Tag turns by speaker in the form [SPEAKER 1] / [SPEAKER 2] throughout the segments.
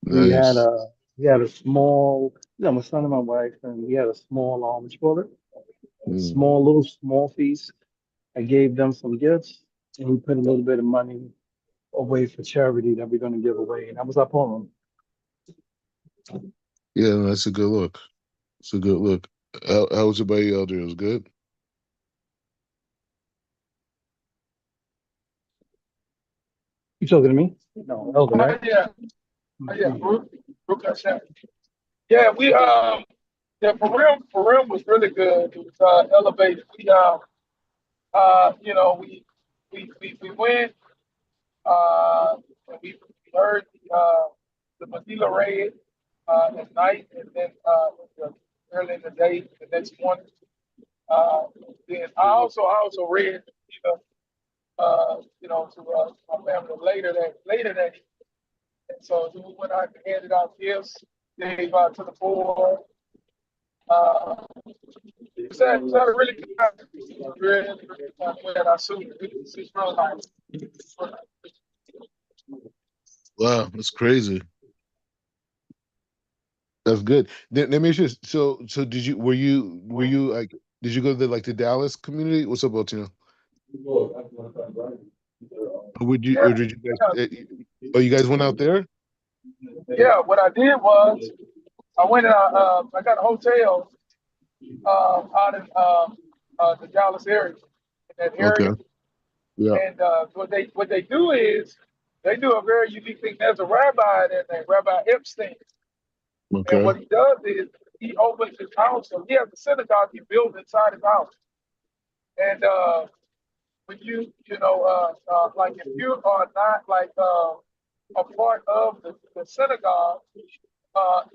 [SPEAKER 1] We had
[SPEAKER 2] Nice.
[SPEAKER 1] a we had a small, my son and my wife, and we had a small toilet, a
[SPEAKER 2] Mm.
[SPEAKER 1] small feast. I gave them some gifts, and we put a little bit of money away for charity that we're going to give away, and that was our poem.
[SPEAKER 2] Yeah, no, that's a good look. It's a good look. How was everybody out there? It was good.
[SPEAKER 1] You talking to me? No, Elder, right?
[SPEAKER 3] Yeah, yeah, Brooke got shot. Yeah, yeah, for real was really good. It was elevated. We went, and we heard the Medina raid at night, and then early in the day, the next morning. Uh, then I also read, to my family later that evening. And so then we went out and handed out gifts, gave out to the poor. Uh, it was at a really good time. Really, really good time. We had our soup. It's real nice.
[SPEAKER 2] Wow, that's crazy. That's good. Let me ask you this. So were you like did you go to the Dallas community? What's up, Otino? Or would you
[SPEAKER 3] Yeah,
[SPEAKER 2] or did you guys
[SPEAKER 3] yeah,
[SPEAKER 2] oh you guys went out there?
[SPEAKER 3] yeah. What I did was I went and I got a hotel out in the Dallas area, in that
[SPEAKER 2] Okay.
[SPEAKER 3] area.
[SPEAKER 2] Yeah.
[SPEAKER 3] And what they do is they do a very unique thing. There's a rabbi there named Rabbi Epstein, and
[SPEAKER 2] Okay.
[SPEAKER 3] what he does is he opens his house. So he has a synagogue he built inside his house. And when like if you are not like a part of the synagogue,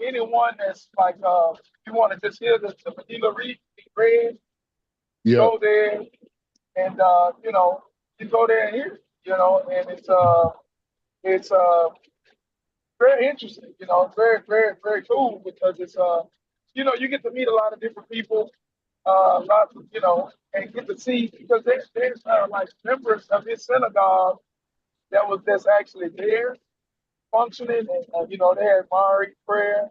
[SPEAKER 3] anyone that's like you want to just hear the Medina read be read, you
[SPEAKER 2] Yeah.
[SPEAKER 3] go there and you go there and hear it, and it's very interesting. It's very, very, very cool because you get to meet a lot of different people, lots of, and get to see because there's like members of this synagogue that's actually there functioning, and they had Mari prayer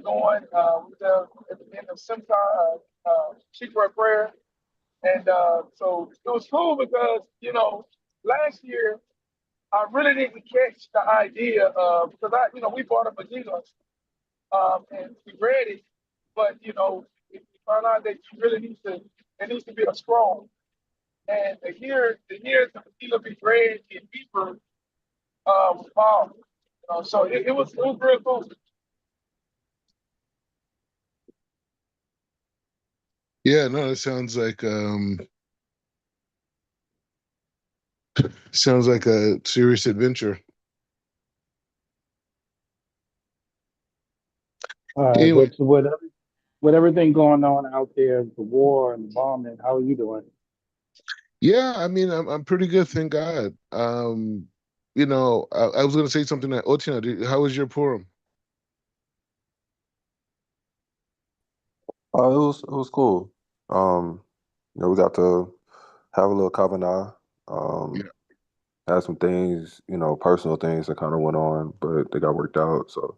[SPEAKER 3] going with at the end of Simcha, Shikra prayer, and so it was cool because last year I really didn't catch the idea of because we bought a Medina and we read it, but we found out that you really it needs to be a scroll. And the Medina be read in Hebrew was powerful. So it was real cool.
[SPEAKER 2] Yeah, no, it sounds like a serious adventure. Anyway,
[SPEAKER 1] With everything going on out there, the war and the bombing, how are you doing?
[SPEAKER 2] yeah, I mean I'm pretty good, thank God. I was gonna say something that Otino, how was your Purim?
[SPEAKER 4] It was cool. Um, we got to have a little kavana.
[SPEAKER 2] Yeah.
[SPEAKER 4] Had some things, personal things that kind of went on, but they got worked out. So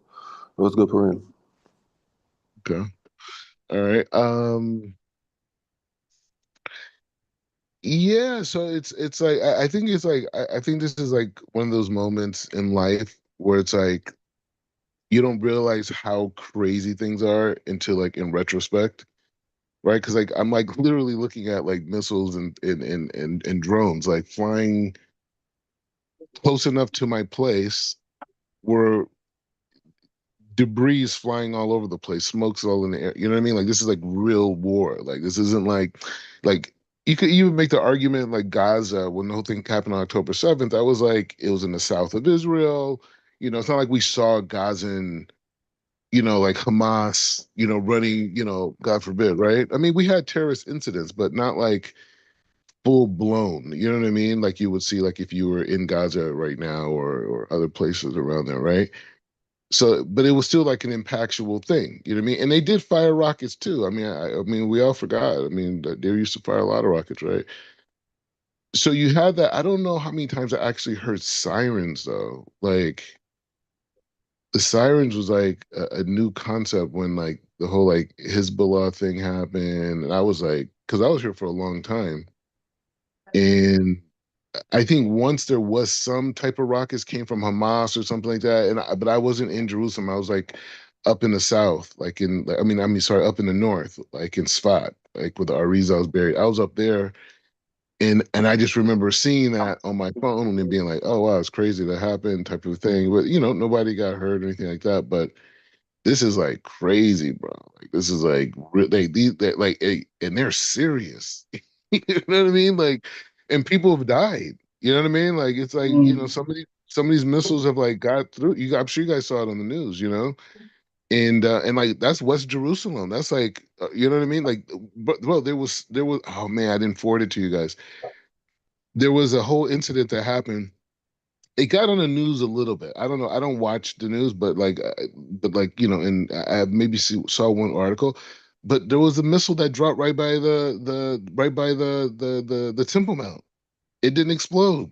[SPEAKER 4] it was good for him.
[SPEAKER 2] Okay. All right. Yeah, so it's like I think it's like I think this is like one of those moments in life where it's like you don't realize how crazy things are until like in retrospect, right? Because like I'm like literally looking at like missiles and drones like flying close enough to my place where debris is flying all over the place, smoke's all in the air. You know what I mean? Like this is like real war. Like this isn't like you could even make the argument like Gaza when the whole thing happened on October 7th. I was like, it was in the south of Israel. It's not like we saw Gazan, like Hamas, running, God forbid, right? I mean, we had terrorist incidents, but not like full blown. You know what I mean? Like you would see like if you were in Gaza right now or other places around there, right? So, but it was still like an impactful thing. You know what I mean? And they did fire rockets too. I mean, we all forgot. I mean, they used to fire a lot of rockets, right? So you had that. I don't know how many times I actually heard sirens though. Like the sirens was like a new concept when like the whole like Hezbollah thing happened, and I was like, because I was here for a long time, and I think once there was some type of rockets came from Hamas or something like that, but I wasn't in Jerusalem. I was like up in the south, like sorry, up in the north, like in Sfat, like where the Arizal was buried. I was up there, and I just remember seeing that on my phone and being like, oh wow, it's crazy that happened, type of thing. But nobody got hurt or anything like that. But this is like crazy, bro. Like this is like like and they're serious. You know what I mean? Like, and people have died. You know what I mean? Like it's like
[SPEAKER 1] Mm.
[SPEAKER 2] some of these missiles have like got through. I'm sure you guys saw it on the news. And like that's West Jerusalem. That's like you know what I mean? Like, but well, there was oh man, I didn't forward it to you guys. There was a whole incident that happened. It got on the news a little bit. I don't know. I don't watch the news, but like and I maybe saw one article. But there was a missile that dropped right by the Temple Mount. It didn't explode.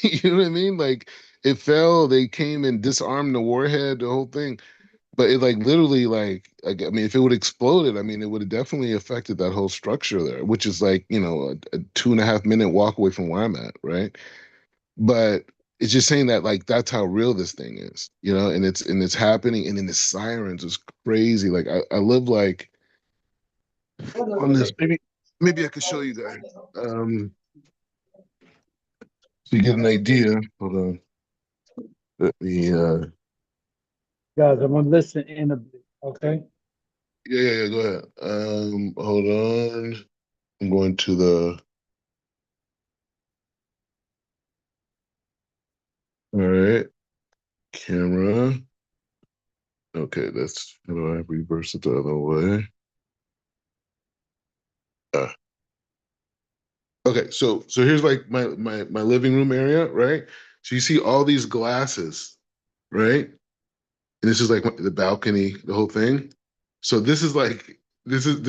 [SPEAKER 2] You know what I mean? Like it fell. They came and disarmed the warhead, the whole thing. But it like literally like I mean, if it would exploded, I mean, it would have definitely affected that whole structure there, which is like a 2.5 minute walk away from where I'm at, right? But it's just saying that like that's how real this thing is, and it's happening, and then the sirens is crazy. Like I live like on this. Maybe I could show you guys, so you get an idea. Hold on, let me.
[SPEAKER 1] Guys, I'm gonna listen in a bit. Okay.
[SPEAKER 2] Yeah. Go ahead. Hold on. I'm going to the. All right, camera. Okay, that's how do I reverse it the other way? Uh, okay, so here's like my living room area, right? So you see all these glasses, right? And this is like the balcony, the whole thing. So this is like this is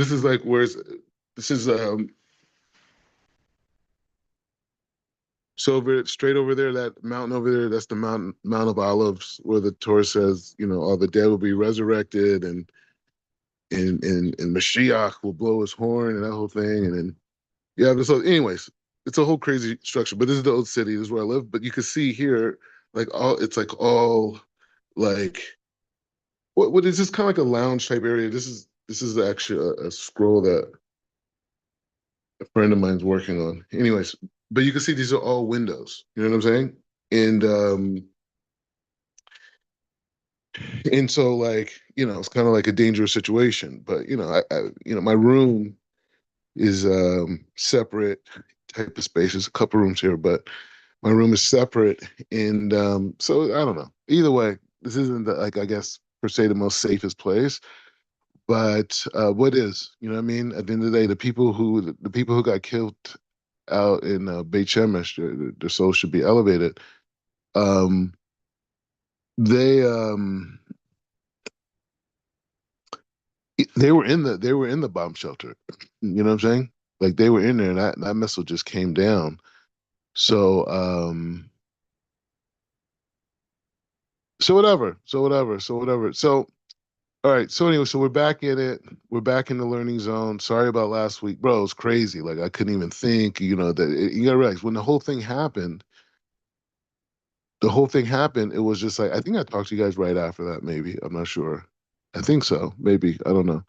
[SPEAKER 2] so straight over there, that mountain over there, that's the Mount of Olives, where the Torah says, all the dead will be resurrected, and Mashiach will blow his horn and that whole thing, and then yeah. But so, anyways, it's a whole crazy structure. But this is the old city. This is where I live. But you can see here, it's like all like what is this kind of like a lounge type area? This is actually a scroll that a friend of mine's working on. Anyways, but you can see these are all windows. You know what I'm saying? And so like it's kind of like a dangerous situation. But my room is separate type of space. There's a couple rooms here, but my room is separate, and so I don't know. Either way, this isn't like I guess per se the most safest place, but what is? You know what I mean? At the end of the day, the people who got killed out in Beit Shemesh, their souls should be elevated. Um, they they were in the bomb shelter. You know what I'm saying? Like they were in there, and that missile just came down. So so whatever. So all right. So anyway, so we're back in it. We're back in the learning zone. Sorry about last week, bro. It was crazy. Like I couldn't even think. You gotta realize when the whole thing happened. It was just like I think I talked to you guys right after that. Maybe I'm not sure. I think so. Maybe I don't know.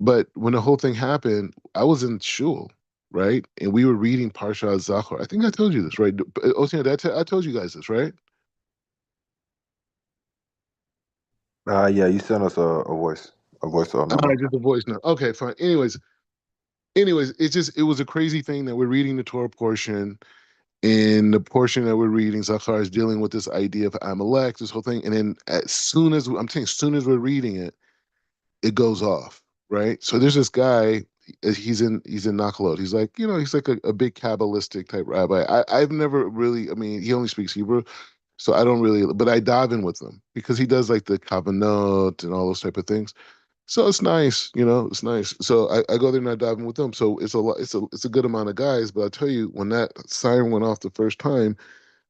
[SPEAKER 2] But when the whole thing happened, I was in shul, right? And we were reading Parsha Zachor. I think I told you this, right? Ocean, I told you guys this, right?
[SPEAKER 4] Yeah, you sent us a voice memo.
[SPEAKER 2] Just a voice note. Okay, fine. Anyways, it was a crazy thing that we're reading the Torah portion. In the portion that we're reading, Zachar is dealing with this idea of Amalek, this whole thing, and then as soon as we're reading it, it goes off, right? So there's this guy. He's in Nakalot. He's like a big Kabbalistic type rabbi. I've never really. I mean, he only speaks Hebrew, so I don't really. But I dive in with him because he does like the Kavanot and all those type of things. So it's nice, it's nice. So I go there and I dive in with them. So it's a lot, it's a good amount of guys. But I tell you, when that siren went off the first time,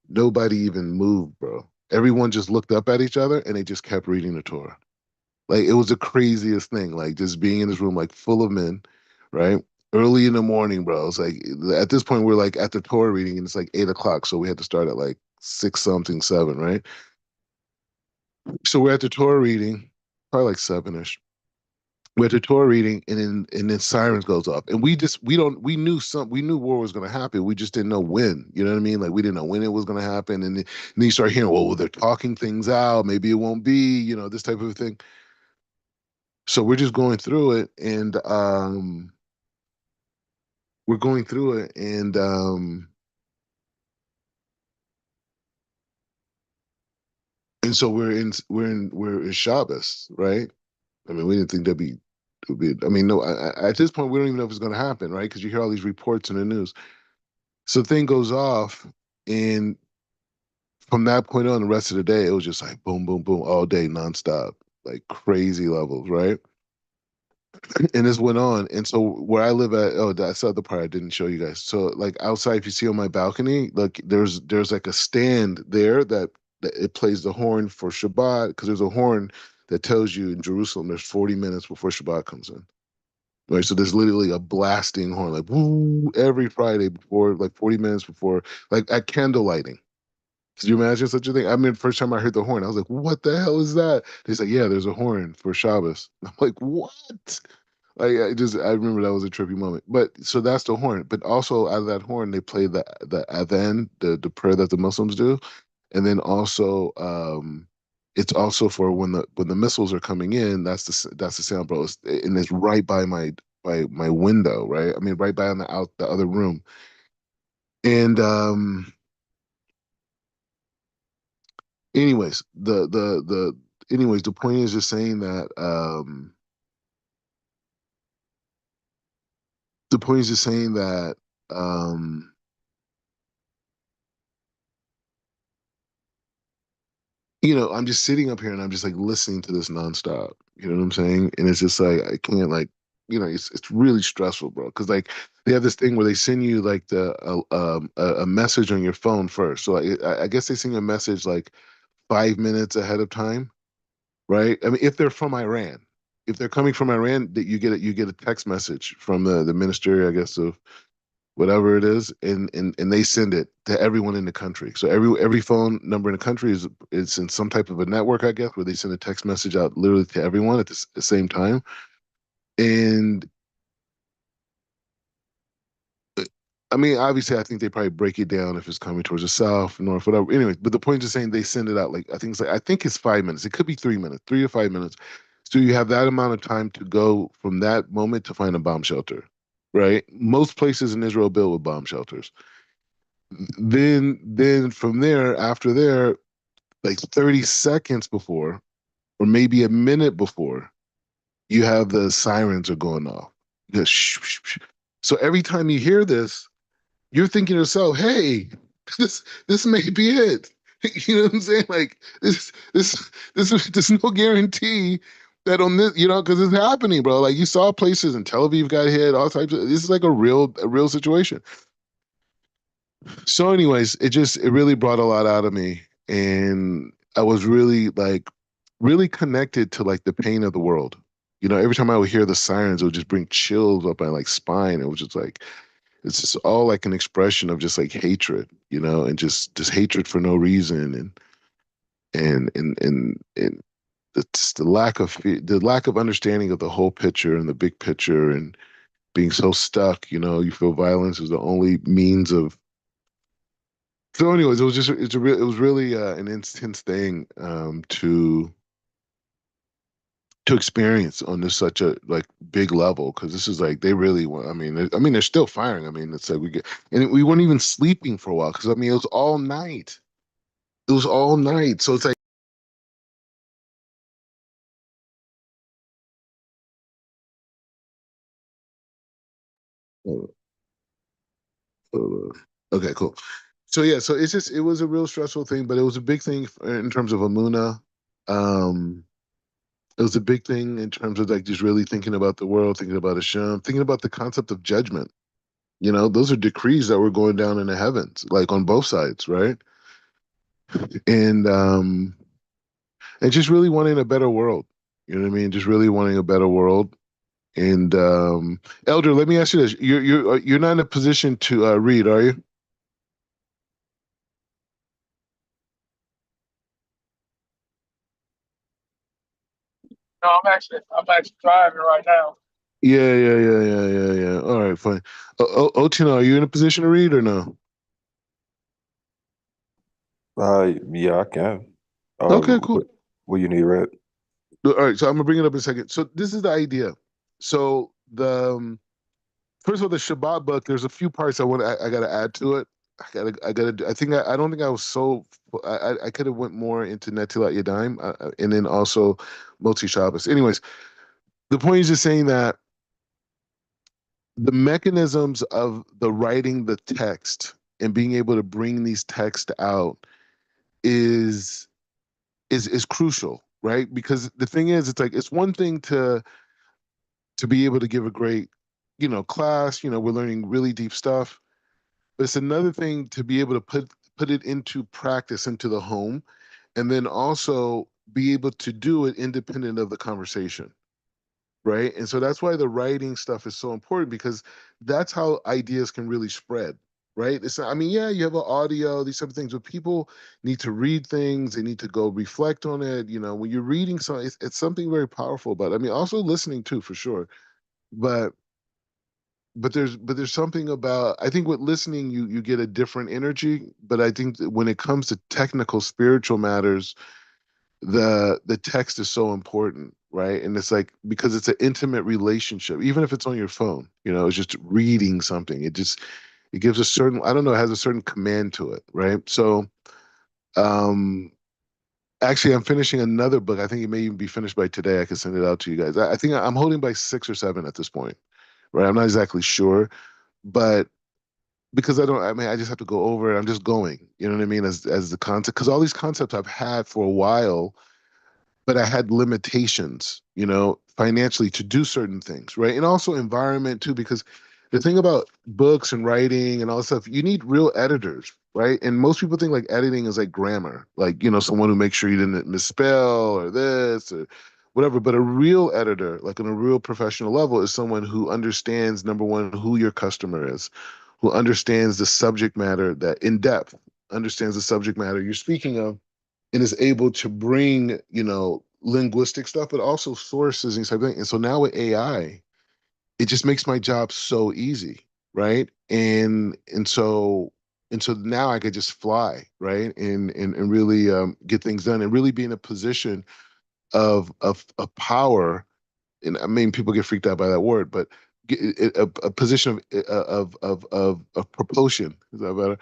[SPEAKER 2] nobody even moved, bro. everyone just looked up at each other and they just kept reading the Torah. Like it was the craziest thing. Like just being in this room, like full of men, right? Early in the morning, bro. It's like at this point we're like at the Torah reading, and it's like 8 o'clock, so we had to start at like 6 something, 7, right? So we're at the Torah reading, probably like 7ish. We're at the Torah reading, and then sirens goes off, and we knew war was going to happen. We just didn't know when. You know what I mean? Like we didn't know when it was going to happen, and then you start hearing, well, they're talking things out. Maybe it won't be. This type of thing. So we're just going through it, and we're going through it, and so we're in Shabbos, right? I mean, we didn't think that'd be. I mean, no. At this point, we don't even know if it's going to happen, right? Because you hear all these reports in the news. So the thing goes off, and from that point on, the rest of the day, it was just like boom, boom, boom, all day, nonstop, like crazy levels, right? And this went on. And so where I live at, oh, that's the other part I didn't show you guys. So like outside, if you see on my balcony, like there's like a stand there that it plays the horn for Shabbat, because there's a horn that tells you in Jerusalem there's 40 minutes before Shabbat comes in. Right. So there's literally a blasting horn, like woo, every Friday before, like 40 minutes before, like at candle lighting. Could you imagine such a thing? I mean, first time I heard the horn, I was like, what the hell is that? They said, yeah, there's a horn for Shabbos. I'm like, what? Like, I remember that was a trippy moment. But so that's the horn. But also out of that horn, they play the adhan, the prayer that the Muslims do. And then also, it's also for when the missiles are coming in. That's the sound, bro. And it's right by my window, right? I mean, right by on the other room. And anyways, the point is just saying that the point is just saying that um I'm just sitting up here and I'm just like listening to this nonstop. You know what I'm saying? And it's just like I can't like it's really stressful, bro. Because like they have this thing where they send you like a message on your phone first. So like, I guess they send you a message like 5 minutes ahead of time, right? I mean, if they're from Iran, if they're coming from Iran, that you get a text message from the ministry, I guess, of whatever it is, and they send it to everyone in the country. So every phone number in the country is in some type of a network, I guess, where they send a text message out literally to everyone at the same time. And I mean, obviously, I think they probably break it down if it's coming towards the south, north, whatever. Anyway, but the point is saying they send it out like I think it's 5 minutes. It could be 3 minutes, 3 to 5 minutes. So you have that amount of time to go from that moment to find a bomb shelter, right? Most places in Israel built with bomb shelters. Then from there, after there, like 30 seconds before, or maybe a minute before, you have the sirens are going off. Just shh, shh, shh. So every time you hear this, you're thinking to yourself, hey, this may be it. You know what I'm saying? Like there's no guarantee that on this, because it's happening, bro. Like you saw places in Tel Aviv got hit, all types of. This is like a real situation. So, anyways, it really brought a lot out of me, and I was really like really connected to like the pain of the world. Every time I would hear the sirens, it would just bring chills up my like spine. It was just like it's just all like an expression of just like hatred, and just hatred for no reason, and the lack of understanding of the whole picture and the big picture, and being so stuck. You feel violence is the only means of. So, anyways, it was really an intense thing to experience on this such a like big level, because this is like they really want. I mean, they're still firing. I mean, it's like we weren't even sleeping for a while, because I mean it was all night. It was all night, so it's like. uh, uh, okay, cool. So yeah, so it was a real stressful thing, but it was a big thing in terms of Amuna. Um, It was a big thing in terms of like just really thinking about the world, thinking about Hashem, thinking about the concept of judgment. Those are decrees that were going down in the heavens, like on both sides, right? and just really wanting a better world. You know what I mean? Just really wanting a better world. And Elder, let me ask you this: you're not in a position to read, are you?
[SPEAKER 3] No, I'm actually driving right now.
[SPEAKER 2] Yeah. All right, fine. Otino, are you in a position to read or no?
[SPEAKER 4] Yeah, I can.
[SPEAKER 2] Okay, cool.
[SPEAKER 4] What you need, Red?
[SPEAKER 2] All right, so I'm gonna bring it up in a second. So this is the idea. So the first of all, the Shabbat book. There's a few parts I got to add to it. I think I don't think I was so. I could have went more into Netilat Yadayim, and then also Motzi Shabbos. Anyways, the point is just saying that the mechanisms of the writing the text and being able to bring these texts out is is crucial, right? Because the thing is, it's like it's one thing to be able to give a great, class. We're learning really deep stuff, but it's another thing to be able to put it into practice into the home, and then also be able to do it independent of the conversation, right? And so that's why the writing stuff is so important because that's how ideas can really spread, right? I mean, yeah, you have an audio, these type of things, but people need to read things. They need to go reflect on it. When you're reading something, it's something very powerful about it. I mean, also listening too, for sure. But there's something about I think with listening you get a different energy. But I think that when it comes to technical spiritual matters, the text is so important, right? And it's like because it's an intimate relationship, even if it's on your phone, it's just reading something. It gives a certain, I don't know, it has a certain command to it, right? So um actually I'm finishing another book. I think it may even be finished by today. I can send it out to you guys. I think I'm holding by 6 or 7 at this point, right? I'm not exactly sure, but because I mean, I just have to go over it. I'm just going, you know what I mean? As the concept, because all these concepts I've had for a while, but I had limitations, financially to do certain things, right? And also environment too, because the thing about books and writing and all this stuff, you need real editors, right? And most people think like editing is like grammar, like, someone who makes sure you didn't misspell or this or whatever. But a real editor, like on a real professional level, is someone who understands, number one, who your customer is, who understands the subject matter that in depth, understands the subject matter you're speaking of, and is able to bring, linguistic stuff, but also sources and something. And so now with AI, it just makes my job so easy, right? And so now I could just fly, right? And really get things done and really be in a position of power. And I mean, people get freaked out by that word, but a position of propulsion. Is that better?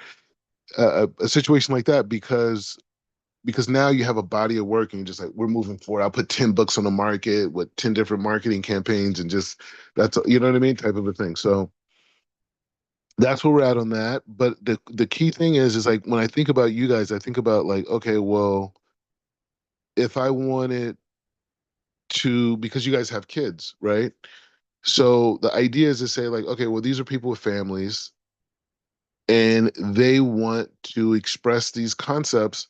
[SPEAKER 2] A situation like that because now you have a body of work and you're just like, we're moving forward. I'll put 10 books on the market with 10 different marketing campaigns and just that's, you know what I mean? Type of a thing. So that's where we're at on that. But the key thing is like when I think about you guys, I think about like, okay, well, if I wanted to, because you guys have kids, right? So the idea is to say like, okay, well, these are people with families and they want to express these concepts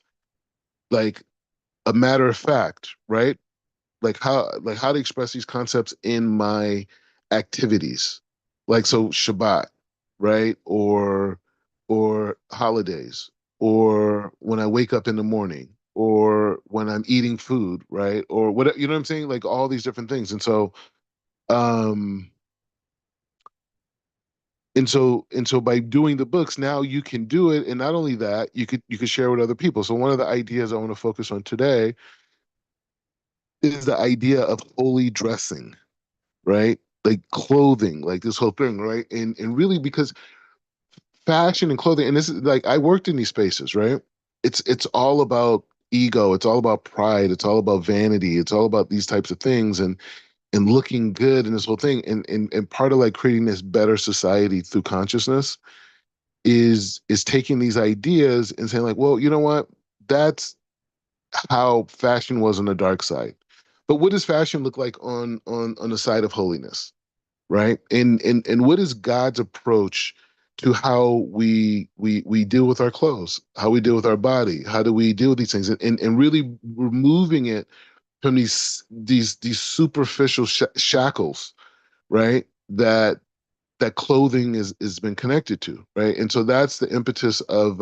[SPEAKER 2] like a matter of fact, right? Like how to express these concepts in my activities, like so Shabbat, right? Or holidays, or when I wake up in the morning, or when I'm eating food, right? Or what, you know what I'm saying? Like all these different things. Um and so by doing the books now you can do it, and not only that, you could share with other people. So one of the ideas I want to focus on today is the idea of holy dressing, right? Like clothing, like this whole thing, right? And really because fashion and clothing, and this is like I worked in these spaces, right? It's all about ego, it's all about pride, it's all about vanity, it's all about these types of things and looking good and this whole thing. And part of like creating this better society through consciousness is taking these ideas and saying like, well, you know what? That's how fashion was on the dark side. But what does fashion look like on the side of holiness? Right? And what is God's approach to how we deal with our clothes, how we deal with our body, how do we deal with these things, and really removing it from these superficial shackles, right? That clothing is been connected to, right? And so that's the impetus of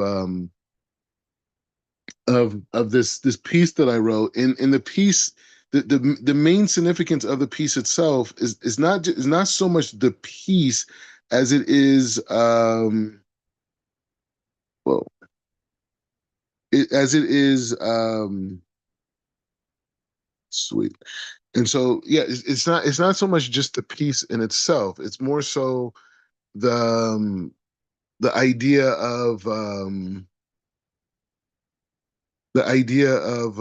[SPEAKER 2] this piece that I wrote. In the piece, the main significance of the piece itself is not so much the piece as it is well as it is sweet. And so yeah, it's not so much just the piece in itself. It's more so the um, the idea of the idea of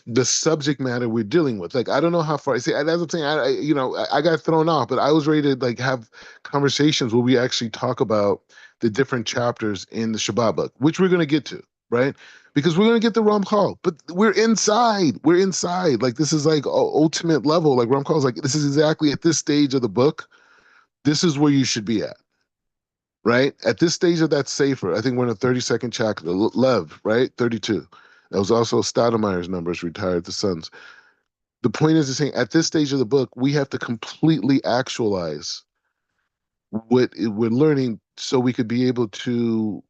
[SPEAKER 2] the subject matter we're dealing with. Like, I don't know how far. See, that's the thing. I got thrown off, but I was ready to like have conversations where we actually talk about the different chapters in the Shabbat book, which we're going to get to, right? Because we're going to get the Ram call, but we're inside. We're inside. Like, this is like ultimate level. Like Ram calls, like this is exactly at this stage of the book. This is where you should be at, right? At this stage of that safer, I think we're in a 32nd chapter, Lev, right? 32. That was also Stoudemire's numbers, retired the sons. The point is saying at this stage of the book, we have to completely actualize what we're learning so we could be able to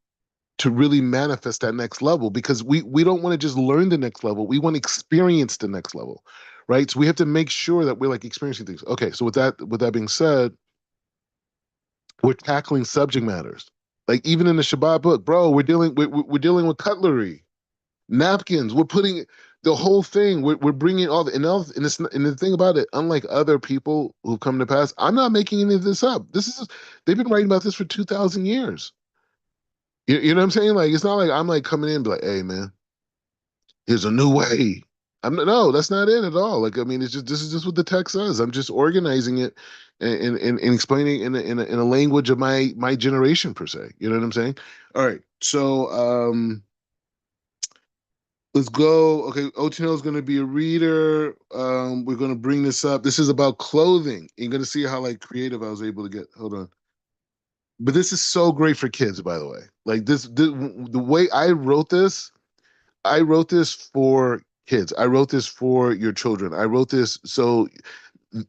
[SPEAKER 2] really manifest that next level, because we don't want to just learn the next level. We want to experience the next level, right? So we have to make sure that we're like experiencing things. Okay, so with that being said, we're tackling subject matters. Like even in the Shabbat book, bro, we're dealing with cutlery, napkins. We're putting the whole thing. We're bringing all the and the thing about it, unlike other people who've come to pass, I'm not making any of this up. This is they've been writing about this for 2,000 years. You know what I'm saying? Like it's not like I'm like coming in and be like, hey man, here's a new way. No, that's not it at all. Like I mean, it's just this is just what the text says. I'm just organizing it and explaining it in a language of my generation per se. You know what I'm saying? All right, so let's go. Okay, Otino is going to be a reader. We're going to bring this up. This is about clothing. You're going to see how like creative I was able to get. Hold on. But this is so great for kids, by the way. Like the way I wrote this for kids. I wrote this for your children. I wrote this so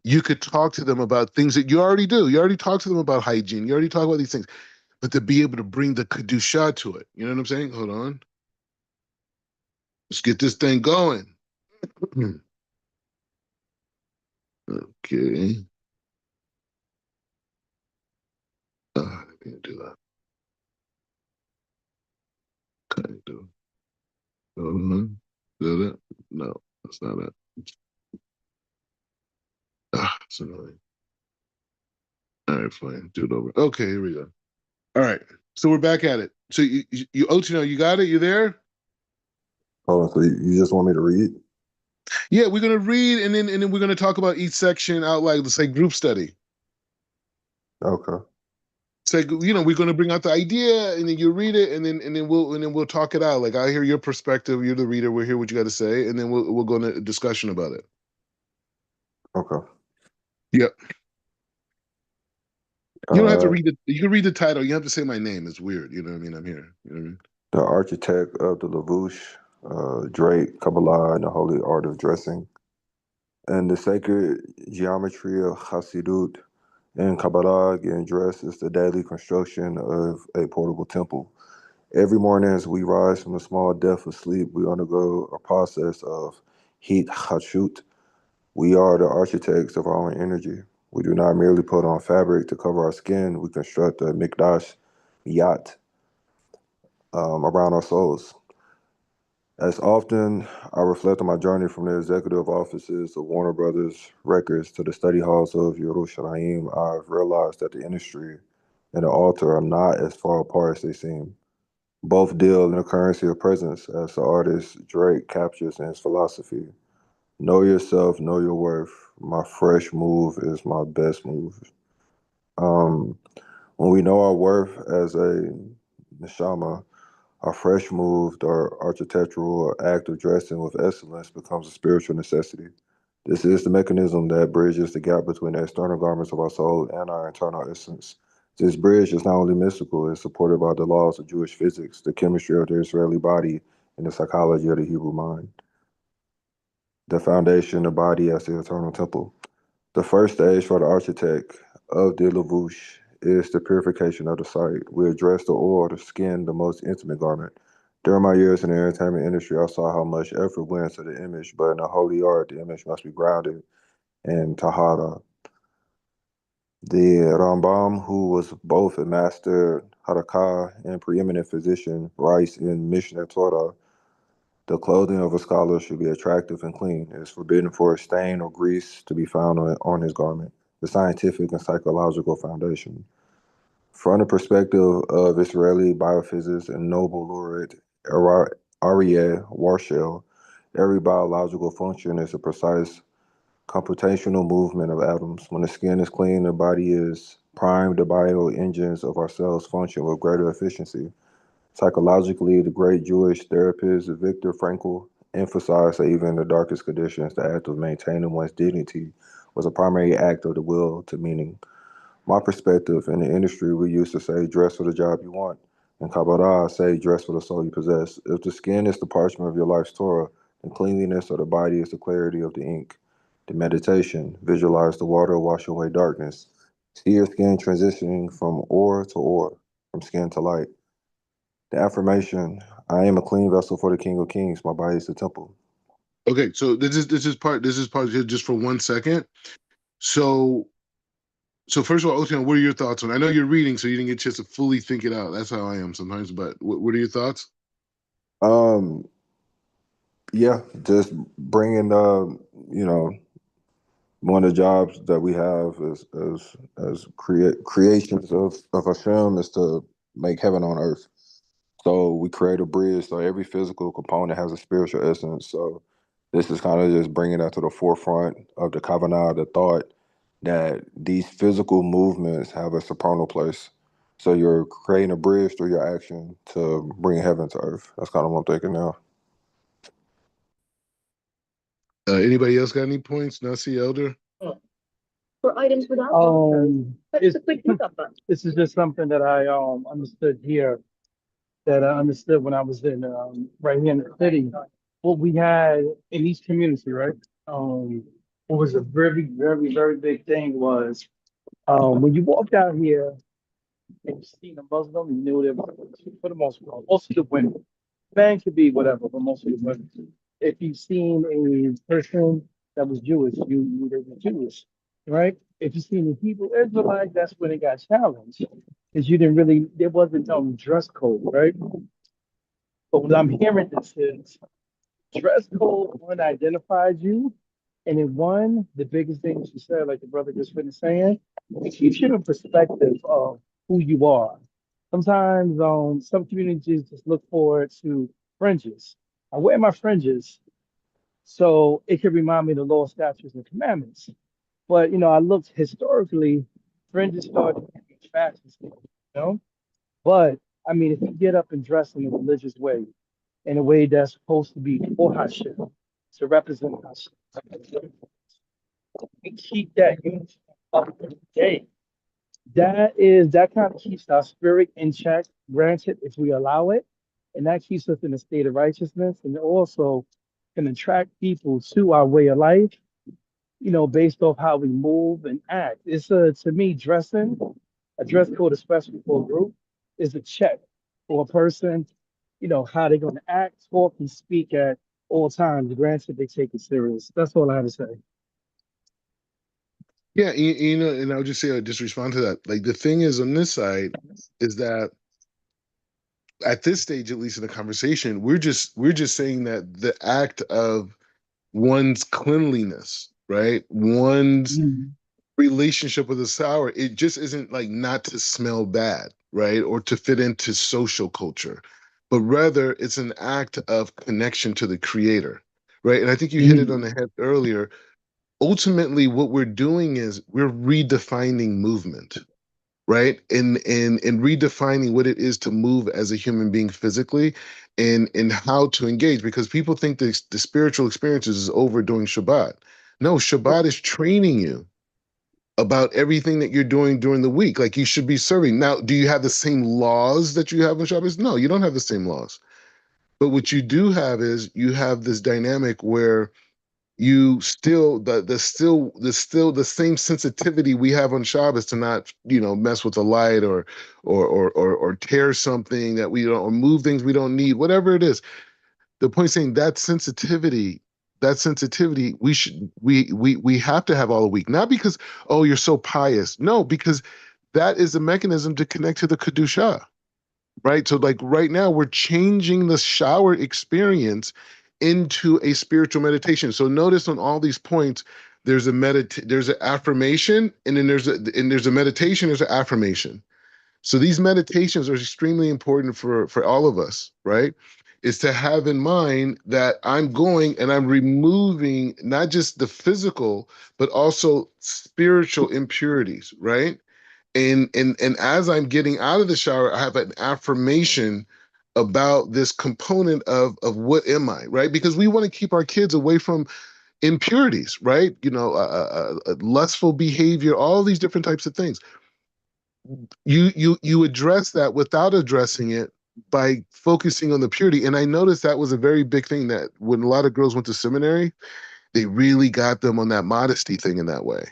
[SPEAKER 2] you could talk to them about things that you already do. You already talk to them about hygiene. You already talk about these things, but to be able to bring the kedusha to it. You know what I'm saying? Hold on. Let's get this thing going. Okay. I can't do that. Can't do. Hold on. Is that it? No, that's not it. It's annoying. All right, fine. Do it over. Okay, here we go. All right. So we're back at it. So you Ochino, you got it? You there?
[SPEAKER 4] Hold on, so you just want me to read?
[SPEAKER 2] Yeah, we're gonna read and then we're gonna talk about each section out like let's say group study.
[SPEAKER 4] Okay.
[SPEAKER 2] It's like we're gonna bring out the idea and then you read it and then we'll talk it out. Like I hear your perspective, you're the reader, we'll hear what you got to say, and then we'll go into a discussion about it.
[SPEAKER 4] Okay.
[SPEAKER 2] Yep. You don't have to
[SPEAKER 4] Uh,
[SPEAKER 2] read it. You can read the title. You have to say my name. It's weird. You know what I mean? I'm here. You know what I mean?
[SPEAKER 4] the architect of the Lavush, Drake, Kabbalah, and the holy art of dressing, and the sacred geometry of Hasidut. In Kabbalah, getting dressed is the daily construction of a portable temple. Every morning as we rise from a small death of sleep, we undergo a process of heat hashut. We are the architects of our own energy. We do not merely put on fabric to cover our skin, we construct a mikdash, yacht, around our souls. As often I reflect on my journey from the executive offices of Warner Brothers Records to the study halls of Yerushalayim, I've realized that the industry and the altar are not as far apart as they seem. Both deal in the currency of presence, as the artist Drake captures in his philosophy. Know yourself, know your worth. My fresh move is my best move. Um, when we know our worth as a neshama, our fresh move, our architectural act of dressing with excellence becomes a spiritual necessity. This is the mechanism that bridges the gap between the external garments of our soul and our internal essence, This bridge is not only mystical, it's supported by the laws of Jewish physics, the chemistry of the Israeli body, and the psychology of the Hebrew mind. The foundation, the body as the eternal temple. The first stage for the architect of the Lavush is the purification of the site. We address the oil, the skin, the most intimate garment. During my years in the entertainment industry, I saw how much effort went into the image, but in the holy art, the image must be grounded in Tahara. The Rambam, who was both a master Harakah and preeminent physician, writes in Mishneh Torah, the clothing of a scholar should be attractive and clean. It is forbidden for a stain or grease to be found on his garment. The scientific and psychological foundation. From the perspective of Israeli biophysicist and Nobel laureate Aryeh Warshel, every biological function is a precise computational movement of atoms. When the skin is clean, the body is primed, the bio engines of our cells function with greater efficiency. Psychologically, the great Jewish therapist Viktor Frankl emphasized that even in the darkest conditions, the act of maintaining one's dignity was a primary act of the will to meaning. My perspective in the industry, we used to say, dress for the job you want. In Kabbalah, I say, dress for the soul you possess. If the skin is the parchment of your life's Torah, the cleanliness of the body is the clarity of the ink. The meditation, visualize the water wash away darkness. See your skin transitioning from ore to ore, from skin to light. The affirmation, I am a clean vessel for the King of Kings. My body is the temple.
[SPEAKER 2] Okay, so this is part here just for 1 second. So first of all, Ocean, what are your thoughts on? I know you're reading, so you didn't get a chance to fully think it out. That's how I am sometimes. But what are your thoughts?
[SPEAKER 4] Um, yeah, just bringing you know, one of the jobs that we have as creations of Hashem is to make heaven on earth. So we create a bridge. So every physical component has a spiritual essence. So this is kind of just bringing that to the forefront of the Kavanah, the thought that these physical movements have a supernal place. So you're creating a bridge through your action to bring heaven to earth. That's kind of what I'm thinking now.
[SPEAKER 2] Anybody else got any points? Nasi Elder?
[SPEAKER 1] For items without it's a quick pickup button. This is just something that I understood here, that I understood when I was in right here in the city. What we had in each community, right? What was a very, very, very big thing was when you walked out here and you seen a Muslim, you knew they were, for the most part, most of the women. Man could be whatever, but most of the women. If you seen a person that was Jewish, you knew they were Jewish, right? If you seen a Hebrew Israelite, that's when it got challenged. Because you didn't really, there wasn't no dress code, right? But what I'm hearing this is dress code, one, identifies you. And then one, the biggest thing that you said, like the brother just finished saying, it keeps you in perspective of who you are. Sometimes some communities just look forward to fringes. I wear my fringes so it can remind me of the law, statutes, and commandments. But I looked historically, fringes started to be fashion, But I mean, if you get up and dress in a religious way, in a way that's supposed to be for Hashem, to represent Hashem, we keep that unity up every day. That kind of keeps our spirit in check, granted, if we allow it, and that keeps us in a state of righteousness, and also can attract people to our way of life, based off how we move and act. It's to me, dressing, a dress code, especially for a group, is a check for a person, how they're going to act, talk, and speak at all times. Granted, they take it serious. That's all I have to say.
[SPEAKER 2] Yeah, and I'll just say, I'll just respond to that. Like the thing is on this side is that at this stage, at least in the conversation, we're just saying that the act of one's cleanliness, right? One's relationship with the sour, it just isn't like not to smell bad, right? Or to fit into social culture, but rather it's an act of connection to the creator, right? And I think you hit it on the head earlier. Ultimately, what we're doing is we're redefining movement, right? And redefining what it is to move as a human being physically and how to engage, because people think the spiritual experiences is over during Shabbat. No, Shabbat is training you. about everything that you're doing during the week. Like you should be serving. Now, do you have the same laws that you have on Shabbos? No, you don't have the same laws. But what you do have is you have this dynamic where you still the same sensitivity we have on Shabbos to not mess with the light or tear something that we don't, or move things we don't need, whatever it is. The point saying that sensitivity we have to have all the week, not because, oh, you're so pious. No, because that is a mechanism to connect to the kedusha, right? So like right now we're changing the shower experience into a spiritual meditation. So notice on all these points, there's there's an affirmation, and then there's a meditation, there's an affirmation. So these meditations are extremely important for all of us, right? Is to have in mind that I'm going and I'm removing not just the physical, but also spiritual impurities, right? And as I'm getting out of the shower, I have an affirmation about this component of what am I, right? Because we want to keep our kids away from impurities, right? Lustful behavior, all these different types of things. You address that without addressing it by focusing on the purity. And I noticed that was a very big thing, that when a lot of girls went to seminary, they really got them on that modesty thing in that way.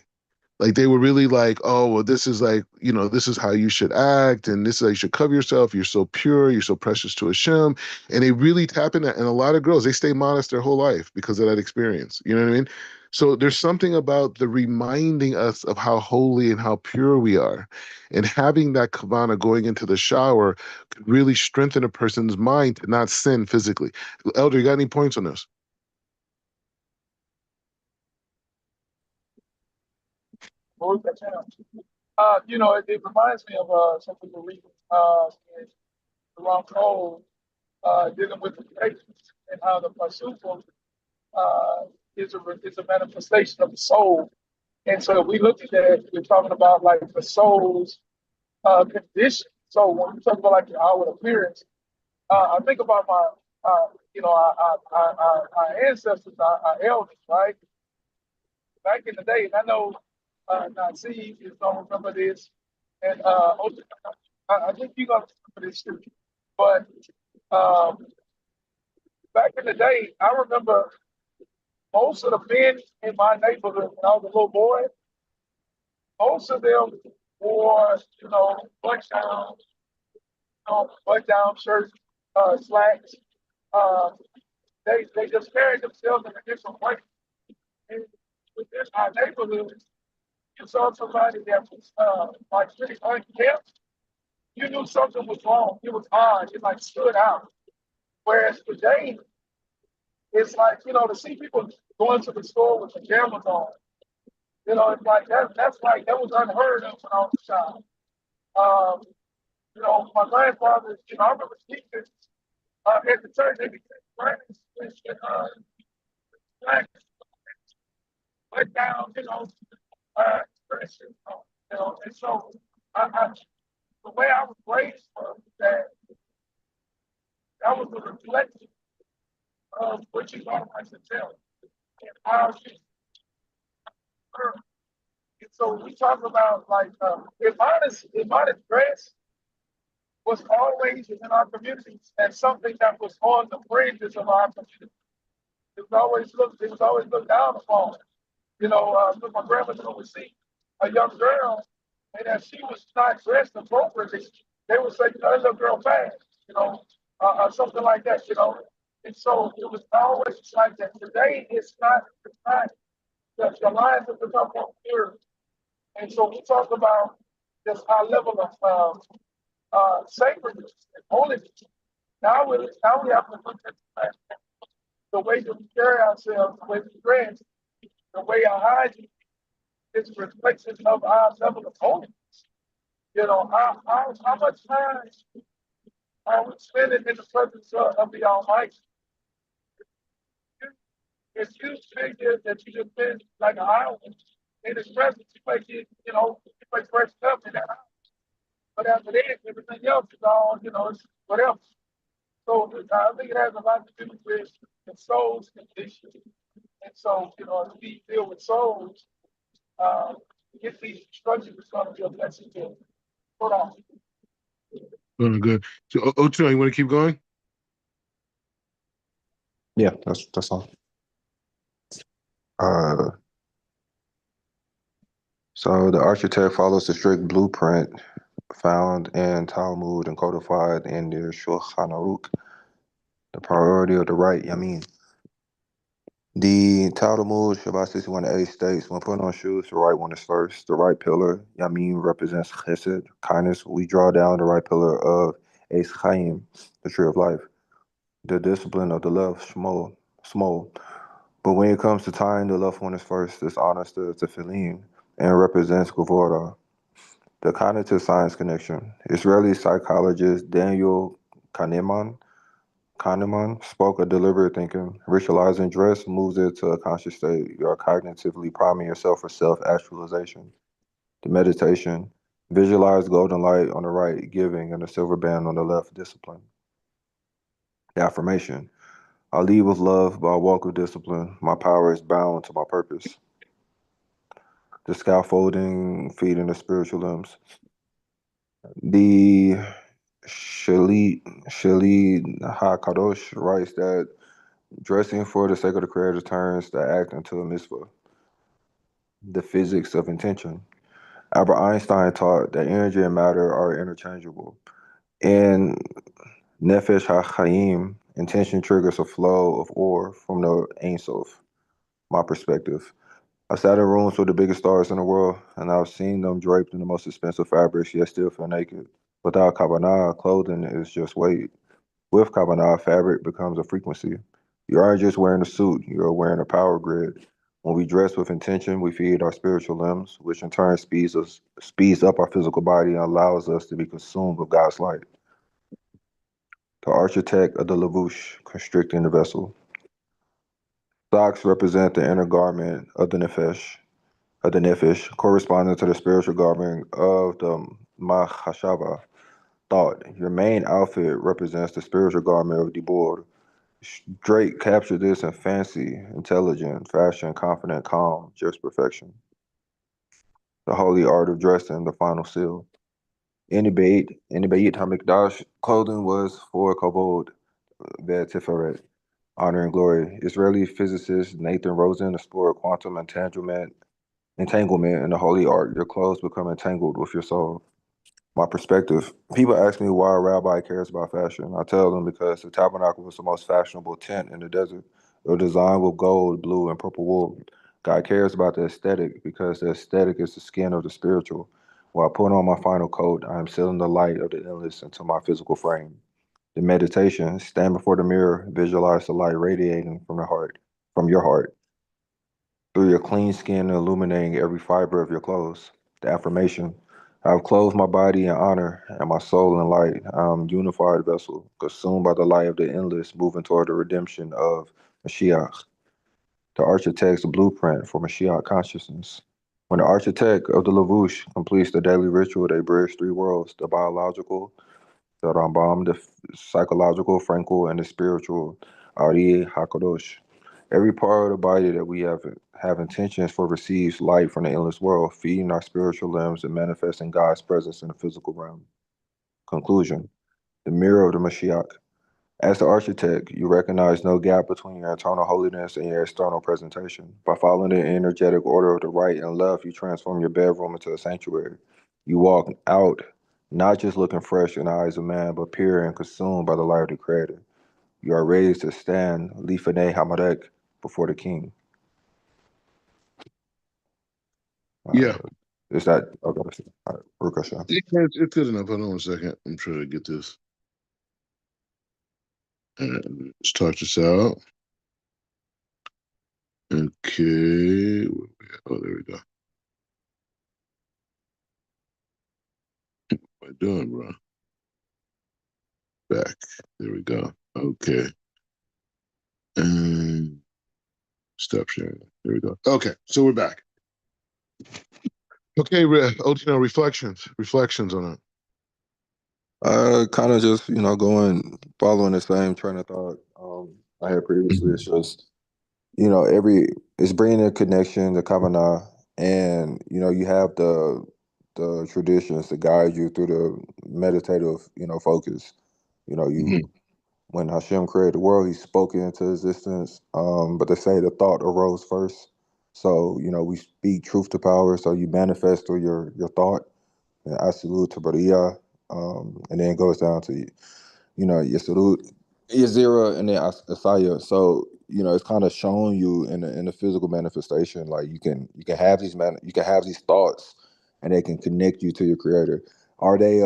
[SPEAKER 2] Like they were really like, oh, well, this is like, this is how you should act, and this is how you should cover yourself. You're so pure, you're so precious to Hashem. And they really tap in that. And a lot of girls, they stay modest their whole life because of that experience. You know what I mean? So there's something about the reminding us of how holy and how pure we are. And having that kavana going into the shower could really strengthen a person's mind to not sin physically. Elder, you got any points on this?
[SPEAKER 3] It reminds me of something we read in the wrong code, dealing with the patience and how the pasukim is a manifestation of the soul. And so if we look at that, we're talking about like the soul's condition. So when we talk about like the outward appearance, I think about our ancestors, our elders, right? Back in the day, and I know Nazi is gonna remember this, and I think you're gonna remember this too. But um, back in the day, I remember most of the men in my neighborhood when I was a little boy, most of them wore, button down shirts, slacks. Uh, they just carried themselves in a different way. And within our neighborhood, you saw somebody that was like really unkempt. You knew something was wrong. It was odd. It like stood out. Whereas today, it's like, to see people going to the store with pajamas on, it's like that's like that was unheard of when I was a child. Um, my grandfather, I remember teaching at the church, they became friends with black, went down, Christian, and so the way I was raised was that was a reflection of what you thought I should tell and how you were. And so we talk about like immodest dress was always in our communities and something that was on the fringes of our community. It was always looked down upon. With my grandmother would see a young girl, and if she was not dressed appropriately, they would say, that little girl bad, something like that, And so it was always like that. Today, it's not the lines have become more clear. And so we talk about just our level of sacredness and holiness. Now we have to look at the way that we carry ourselves, the way we dress, the way our hygiene is a reflection of our level of holiness. How much time are we spending in the presence of the Almighty? If you figure that you just spend like an hour in His presence, you might fresh up in that hour. But after that, everything else is all, it's whatever. So I think it has a lot to do with the soul's condition. And so, to be filled with souls, get these instructions, it's going to be a blessing to put on.
[SPEAKER 2] Good. So, Ocho, you want to keep going?
[SPEAKER 4] Yeah, that's all. Uh, so the architect follows the strict blueprint found in Talmud and codified in the Shulchan Aruch, the priority of the right Yamin. The Talmud, Shabbat 61a states, when putting on shoes, the right one is first. The right pillar, Yamin, represents chesed, kindness. We draw down the right pillar of Eis Chaim, the tree of life. The discipline of the left, Shmol. But when it comes to tying, the left one is first. This honors the tefillin and represents Gevurah. The cognitive science connection. Israeli psychologist Daniel Kahneman spoke of deliberate thinking. Ritualizing dress moves it to a conscious state. You are cognitively priming yourself for self-actualization. The meditation. Visualize golden light on the right, giving, and the silver band on the left, discipline. The affirmation. I lead with love, but I walk with discipline. My power is bound to my purpose. The scaffolding, feeding the spiritual limbs. The Shalid HaKadosh writes that dressing for the sake of the Creator turns the act into a mitzvah. The physics of intention. Albert Einstein taught that energy and matter are interchangeable. In Nefesh HaChaim, intention triggers a flow of ore from the Ein Sof. My perspective. I sat in rooms with the biggest stars in the world, and I've seen them draped in the most expensive fabrics, yet still feel naked. Without Kabbalah, clothing is just weight. With Kabbalah, fabric becomes a frequency. You aren't just wearing a suit, you're wearing a power grid. When we dress with intention, we feed our spiritual limbs, which in turn speeds up our physical body and allows us to be consumed with God's light. The architect of the lavush, constricting the vessel. Socks represent the inner garment of the nefesh, corresponding to the spiritual garment of the mahashava, thought. Your main outfit represents the spiritual garment of dibur. Drake captured this in fancy, intelligent, fashion, confident, calm, just perfection. The holy art of dressing, the final seal. In the Beit HaMikdash, clothing was for kavod, Tiferet, honor and glory. Israeli physicist Nathan Rosen explored quantum entanglement in the holy art. Your clothes become entangled with your soul. My perspective. People ask me why a rabbi cares about fashion. I tell them because the tabernacle was the most fashionable tent in the desert. It was designed with gold, blue, and purple wool. God cares about the aesthetic because the aesthetic is the skin of the spiritual. While putting on my final coat, I am sealing the light of the endless into my physical frame. The meditation, stand before the mirror, visualize the light radiating from your heart, through your clean skin and illuminating every fiber of your clothes. The affirmation, I have clothed my body in honor and my soul in light. I am unified vessel, consumed by the light of the endless, moving toward the redemption of Mashiach, the architect's blueprint for Mashiach consciousness. When the architect of the Lavush completes the daily ritual, they bridge three worlds, the biological, the Rambam, the psychological, Frankel, and the spiritual, Ari HaKadosh. Every part of the body that we have intentions for receives light from the endless world, feeding our spiritual limbs and manifesting God's presence in the physical realm. Conclusion. The mirror of the Mashiach. As the architect, you recognize no gap between your internal holiness and your external presentation. By following the energetic order of the right and left, you transform your bedroom into a sanctuary. You walk out not just looking fresh in the eyes of man, but pure and consumed by the light of the Creator. You are raised to stand, Lifanei Hamadek, before the King.
[SPEAKER 2] Yeah.
[SPEAKER 4] Is that okay? All right, Rukasha.
[SPEAKER 2] It's good enough. Hold on a second. I'm trying to get this. Let's talk this out. Okay. Oh, there we go. What am I doing, bro? Back. There we go. Okay. And stop sharing. There we go. Okay. So we're back. Okay, reflections on it.
[SPEAKER 4] Kind of just following the same train of thought I had previously. It's just it's bringing a connection, the kavanah, and you have the traditions to guide you through the meditative focus.
[SPEAKER 2] Mhm.
[SPEAKER 4] You When Hashem created the world, He spoke it into existence. But they say the thought arose first. So we speak truth to power. So you manifest through your thought, and absolute to Bariya, and then it goes down to Yesirut, Yazira, and then Asaya. So it's kind of showing you in the physical manifestation, like you can have you can have these thoughts, and they can connect you to your Creator. Are they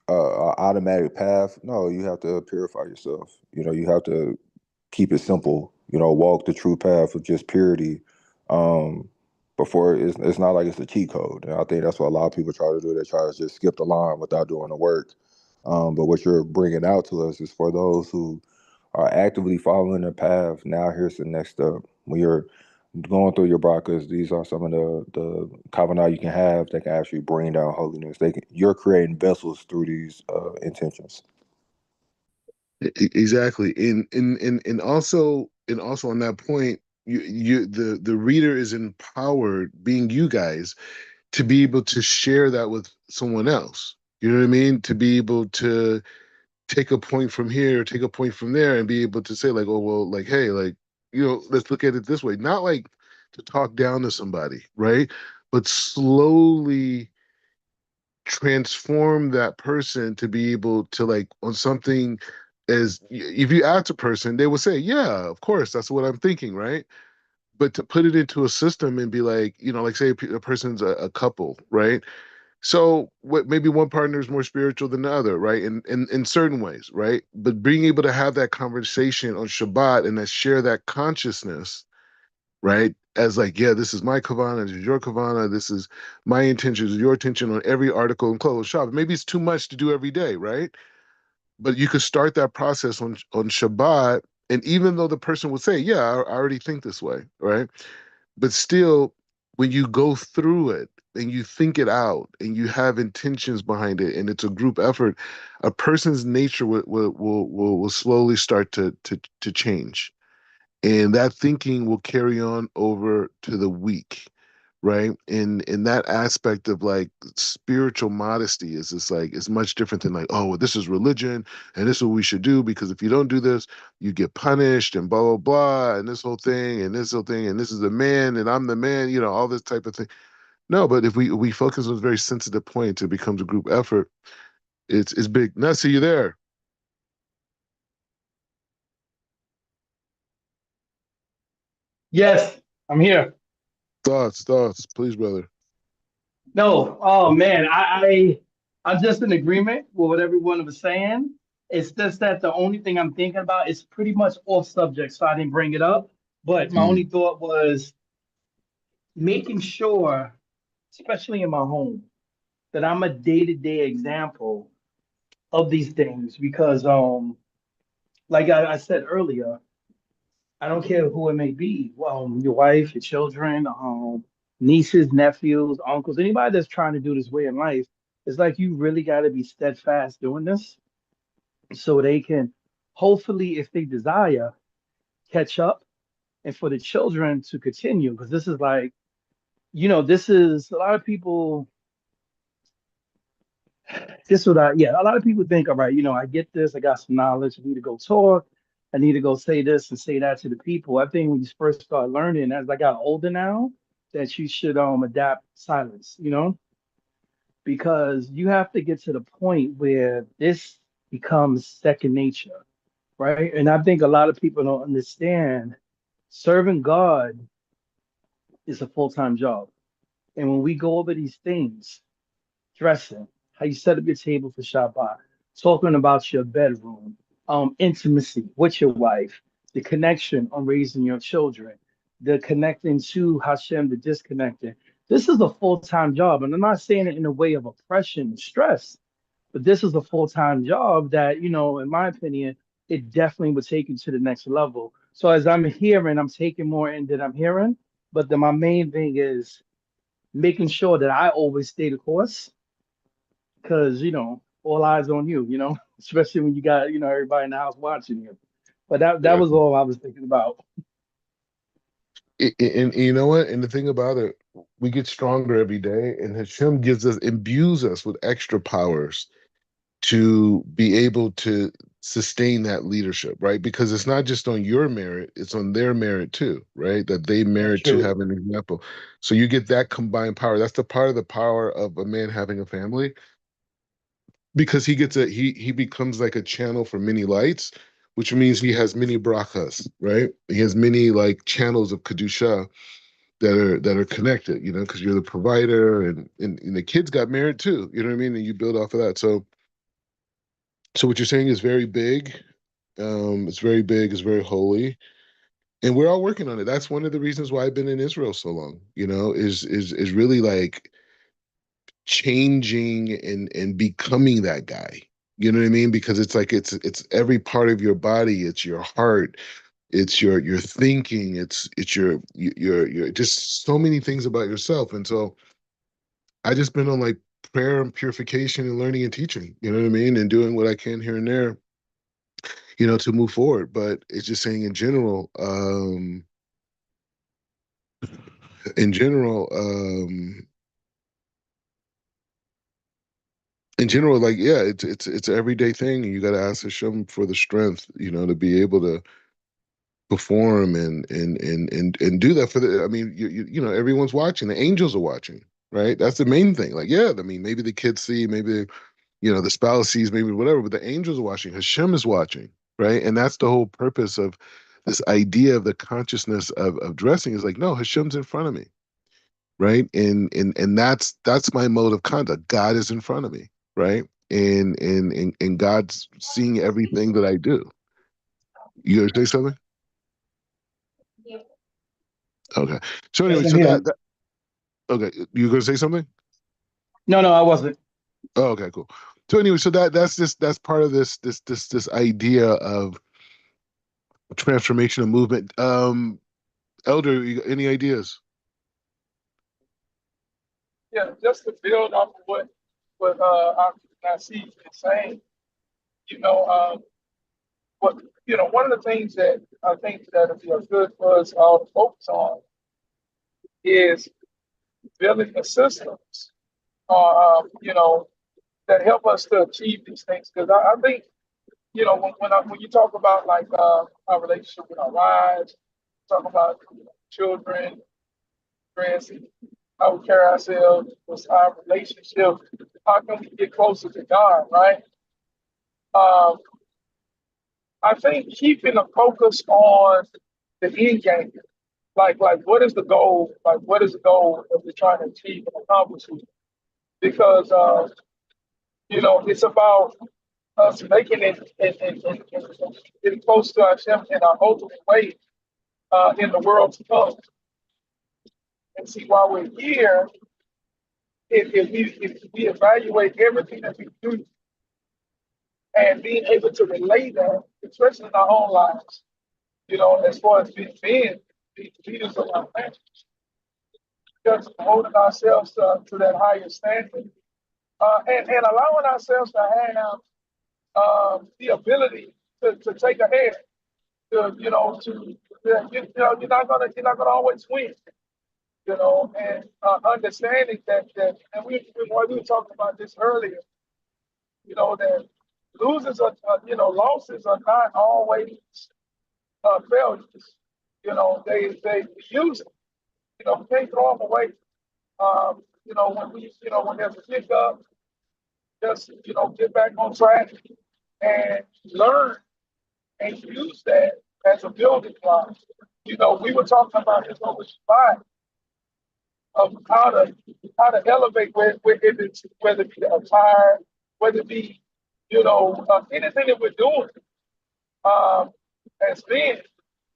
[SPEAKER 4] automatic path? No, you have to purify yourself. You have to keep it simple. Walk the true path of just purity. Um, Before it's not like it's a cheat code. And I think that's what a lot of people try to do. They try to just skip the line without doing the work. But what you're bringing out to us is for those who are actively following the path. Now here's the next step. When you're going through your brakas, these are some of the kavanah you can have that can actually bring down holiness. You're creating vessels through these intentions.
[SPEAKER 2] Exactly. And also on that point, the reader is empowered, being you guys, to be able to share that with someone else. You know what I mean? To be able to take a point from here, take a point from there, and be able to say, like, oh well, like, hey, like, let's look at it this way. Not like to talk down to somebody, right? But slowly transform that person to be able to, like, on something, as if you ask a person, they will say, yeah, of course, that's what I'm thinking, right? But to put it into a system and be like, like, say a person's a couple, right? So what, maybe one partner is more spiritual than the other, right? In certain ways, right? But being able to have that conversation on Shabbat and that share that consciousness, right? As like, yeah, this is my kavana, this is your kavana, this is my intention, this is your intention on every article and close shop. Maybe it's too much to do every day, right? But you could start that process on Shabbat, and even though the person would say, yeah, I already think this way, right? But still, when you go through it and you think it out and you have intentions behind it and it's a group effort, a person's nature will slowly start to change, and that thinking will carry on over to the week, right? In that aspect of, like, spiritual modesty is just like, it's much different than like, oh well, this is religion and this is what we should do, because if you don't do this you get punished and blah blah blah, and this whole thing and this whole thing, and this is the man and I'm the man, all this type of thing. No, but if we focus on very sensitive points, it becomes a group effort. It's big. Nessie, you there?
[SPEAKER 1] Yes, I'm here.
[SPEAKER 2] Thoughts, please, brother.
[SPEAKER 1] No, oh man, I'm just in agreement with what everyone was saying. It's just that the only thing I'm thinking about is pretty much off subject, so I didn't bring it up. But my only
[SPEAKER 2] Mm,
[SPEAKER 1] thought was making sure, especially in my home, that I'm a day-to-day example of these things because like I said earlier, I don't care who it may be. Your wife, your children, nieces, nephews, uncles, anybody that's trying to do this way in life, it's like you really got to be steadfast doing this so they can, hopefully, if they desire, catch up, and for the children to continue. Because this is like, this is a lot of people. This what I yeah, a lot of people think, all right, I get this, I got some knowledge, I need to go talk, I need to go say this and say that to the people. I think when you first start learning, as I got older now, that you should adapt silence, because you have to get to the point where this becomes second nature, right? And I think a lot of people don't understand serving God is a full-time job. And when we go over these things, dressing, how you set up your table for Shabbat, talking about your bedroom, intimacy with your wife, the connection on raising your children, the connecting to Hashem, the disconnecting. This is a full-time job. And I'm not saying it in a way of oppression and stress, but this is a full-time job that, in my opinion, it definitely would take you to the next level. So as I'm hearing, I'm taking more in than I'm hearing. But then my main thing is making sure that I always stay the course because all eyes on you, especially when you got everybody in the house watching you. But that
[SPEAKER 2] yeah.
[SPEAKER 1] was all I was thinking about.
[SPEAKER 2] And you know what? And the thing about it, we get stronger every day, and Hashem imbues us with extra powers to be able to sustain that leadership, right? Because it's not just on your merit, it's on their merit too, right? That they
[SPEAKER 1] That's
[SPEAKER 2] merit to
[SPEAKER 1] true.
[SPEAKER 2] have an example. So you get that combined power. That's the part of the power of a man having a family, because he becomes like a channel for many lights, which means he has many brachas, right? He has many like channels of kedusha that are connected, because you're the provider, and the kids got married too, you know what I mean? And you build off of that. So what you're saying is very big. It's very big, it's very holy. And we're all working on it. That's one of the reasons why I've been in Israel so long, is really like changing and becoming that guy. You know what I mean? Because it's like it's every part of your body, it's your heart, it's your thinking, it's your just so many things about yourself. And so I just been on like prayer and purification and learning and teaching, you know what I mean? And doing what I can here and there, to move forward. But it's just saying in general, like, yeah, it's an everyday thing, and you got to ask Hashem for the strength, to be able to perform and do that for the. I mean, everyone's watching. The angels are watching, right? That's the main thing. Like, yeah, I mean, maybe the kids see, maybe the spouse sees, maybe whatever, but the angels are watching. Hashem is watching, right? And that's the whole purpose of this idea of the consciousness of dressing, is like, no, Hashem's in front of me, right? And that's my mode of conduct. God is in front of me, right? And God's seeing everything that I do. You gonna say something? Okay. So
[SPEAKER 1] Yes,
[SPEAKER 2] anyway,
[SPEAKER 1] I'm
[SPEAKER 2] so
[SPEAKER 1] here.
[SPEAKER 2] that okay, you gonna say something?
[SPEAKER 1] No, I wasn't.
[SPEAKER 2] Oh, okay, cool. So anyway, so that's part of this idea of transformation and movement. Elder, you got any ideas?
[SPEAKER 3] Yeah, just to build off of what I see is saying, you know, what one of the things that I think that would be good for us all to focus on is building the systems, that help us to achieve these things. Because I think, when you talk about like our relationship with our wives, talk about children, friends, how we carry ourselves, what's our relationship, how can we get closer to God, right? Um, I think keeping a focus on the end game, like what is the goal? Like what is the goal that we're trying to achieve and accomplish? Because it's about us making it and getting close to Hashem in our ultimate way in the world to come. And see, while we're here, if we evaluate everything that we do and being able to relate that, especially in our own lives, as far as being leaders of our family, just holding ourselves to that higher standard, and allowing ourselves to have the ability to take ahead, you're not gonna always win, and understanding that, and we were talking about this earlier, that losses are not always failures. They use it. We can't throw them away. When there's a hiccup, just get back on track and learn and use that as a building block. We were talking about this over Shabbat of how to elevate whether it be attire, whether it be anything that we're doing um, as men,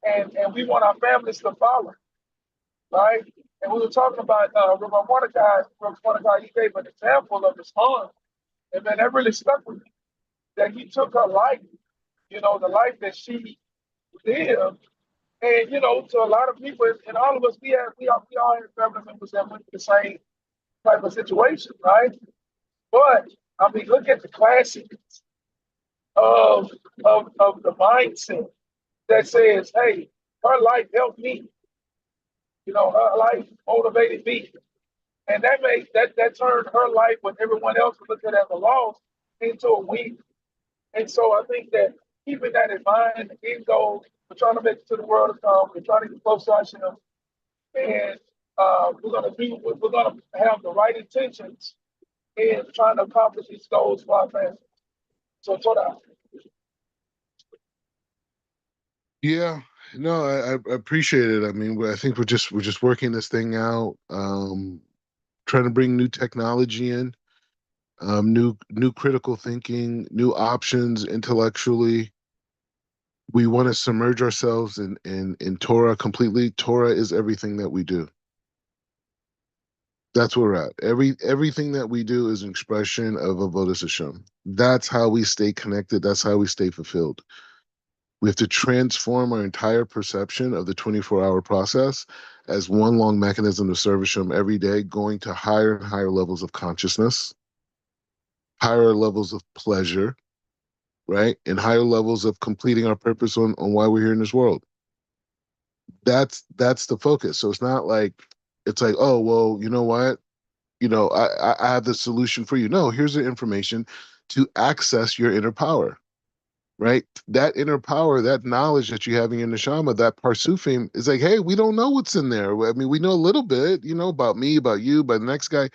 [SPEAKER 3] and we want our families to follow, right? And we were talking about Rabbi Mordechai. He gave an example of his son, and man, that really stuck with me. That he took her life, the life that she lived, and to a lot of people, and all of us, we all have family members that went through the same type of situation, right? But I mean, look at the classics of the mindset that says, "Hey, her life helped me. her life motivated me. And that turned her life, when everyone else would look at it as a loss, into a win. And so I think that keeping that in mind, the end goal, we're trying to make it to the world to come. We're trying to get close to Hashem, and we're gonna have the right intentions in trying to accomplish these goals for our family. So, Toda.
[SPEAKER 2] Yeah, no, I appreciate it. I mean, I think we're just working this thing out, trying to bring new technology in, new critical thinking, new options intellectually. We want to submerge ourselves in Torah completely. Torah is everything that we do. That's where we're at. Everything that we do is an expression of Avodas Hashem. That's how we stay connected. That's how we stay fulfilled. We have to transform our entire perception of the 24-hour process as one long mechanism to serve Hashem every day, going to higher and higher levels of consciousness, higher levels of pleasure, right? And higher levels of completing our purpose on why we're here in this world. That's the focus. So it's like, oh, well, you know what? I have the solution for you. No, here's the information to access your inner power, right? That inner power, that knowledge that you have in your neshama, that parsufim, is like, hey, we don't know what's in there. I mean, we know a little bit, about me, about you, about the next guy.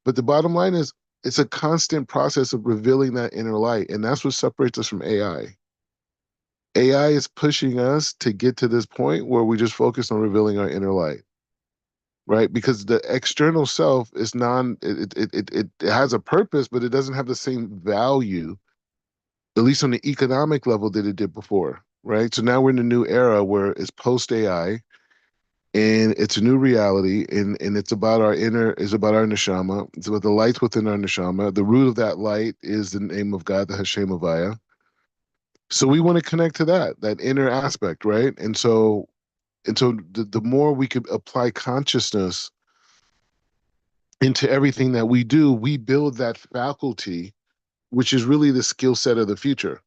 [SPEAKER 2] But the bottom line is it's a constant process of revealing that inner light. And that's what separates us from AI. AI is pushing us to get to this point where we just focus on revealing our inner light, right? Because the external self is it has a purpose, but it doesn't have the same value, at least on the economic level, that it did before, right? So now we're in a new era where it's post AI, and it's a new reality, and it's about our neshama. It's about the light within our neshama. The root of that light is the name of God, the Hashem Avaya. So we want to connect to that inner aspect, right? And so the more we could apply consciousness into everything that we do, we build that faculty, which is really the skill set of the future,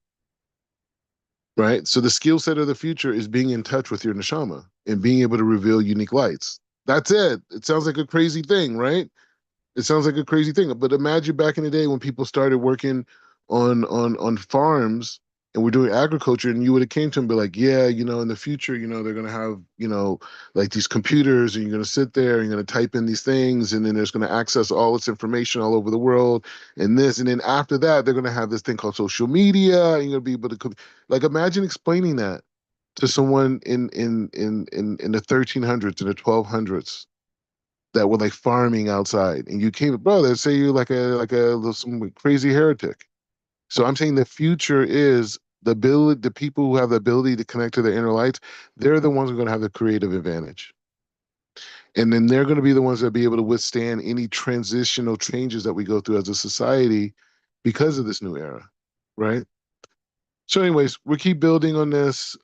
[SPEAKER 2] right? So the skill set of the future is being in touch with your neshama and being able to reveal unique lights. That's it. It sounds like a crazy thing, right? It sounds like a crazy thing, but imagine back in the day when people started working on farms and we're doing agriculture, and you would have came to them and be like, yeah, in the future, they're gonna have, like these computers, and you're gonna sit there and you're gonna type in these things, and then there's gonna access all this information all over the world, and then after that, they're gonna have this thing called social media, and you're gonna be able to like imagine explaining that to someone in the 1300s and the 1200s that were like farming outside, and you came, bro, they'd say you're some crazy heretic. So I'm saying the future is the people who have the ability to connect to their inner lights, they're the ones who are going to have the creative advantage. And then they're going to be the ones that be able to withstand any transitional changes that we go through as a society because of this new era, right? So anyways, we keep building on this.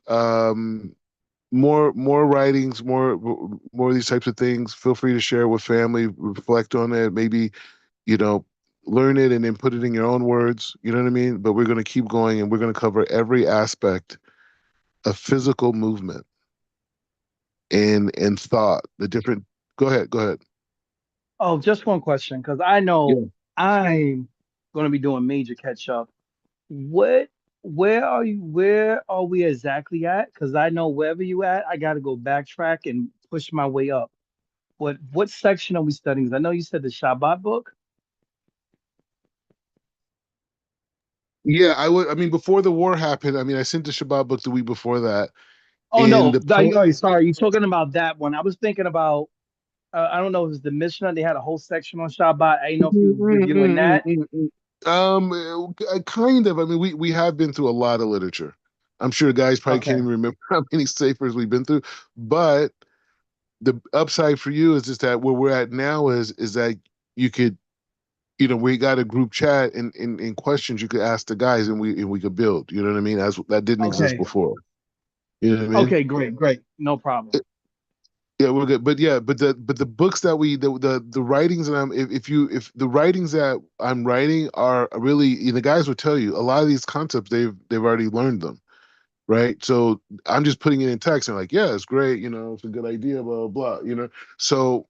[SPEAKER 2] More writings, more of these types of things. Feel free to share with family, reflect on it, maybe, you know, learn it and then put it in your own words. You know what I mean? But we're going to keep going, and we're going to cover every aspect of physical movement and thought. The different. Go ahead. Go ahead.
[SPEAKER 1] Oh, just one question, because I
[SPEAKER 2] Yeah.
[SPEAKER 1] know I'm going to be doing major catch up. What, where are you? Where are we exactly at? Because I know wherever you at, I got to go backtrack and push my way up. What section are we studying? 'Cause I know you said the Shabbat book.
[SPEAKER 2] Yeah, I would. I mean, before the war happened, I mean, I sent the Shabbat book the week before that,
[SPEAKER 1] Oh
[SPEAKER 2] and
[SPEAKER 1] no,
[SPEAKER 2] the plan.
[SPEAKER 1] oh, sorry, you're talking about that one. I was thinking about. I don't know if it was the Mishnah. They had a whole section on Shabbat. I didn't know if you was reviewing that.
[SPEAKER 2] Kind of. I mean, we have been through a lot of literature. I'm sure guys probably can't
[SPEAKER 1] Okay.
[SPEAKER 2] even remember how many safer we've been through. But the upside for you is just that where we're at now is that you could, we got a group chat and in questions you could ask the guys, and we could build. You know what I mean? As that didn't exist
[SPEAKER 1] Okay.
[SPEAKER 2] before. You know what I mean?
[SPEAKER 1] Okay. Great. Great. No problem.
[SPEAKER 2] Yeah, we're good. But yeah, but the books that the writings that if the writings that I'm writing are really, the guys will tell you a lot of these concepts they've already learned them. right? So I'm just putting it in text and like, yeah, it's great, it's a good idea, blah blah, So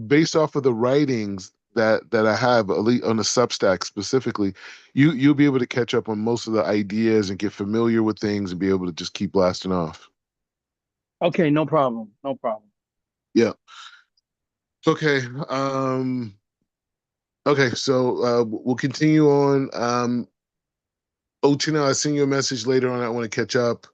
[SPEAKER 2] based off of the writings that I have, at least on the Substack specifically, you'll be able to catch up on most of the ideas and get familiar with things and be able to just keep blasting off.
[SPEAKER 1] Okay, no problem. No problem.
[SPEAKER 2] Yeah. Okay. Okay, so we'll continue on. Otina, I'll send you a message later on. I want to catch up.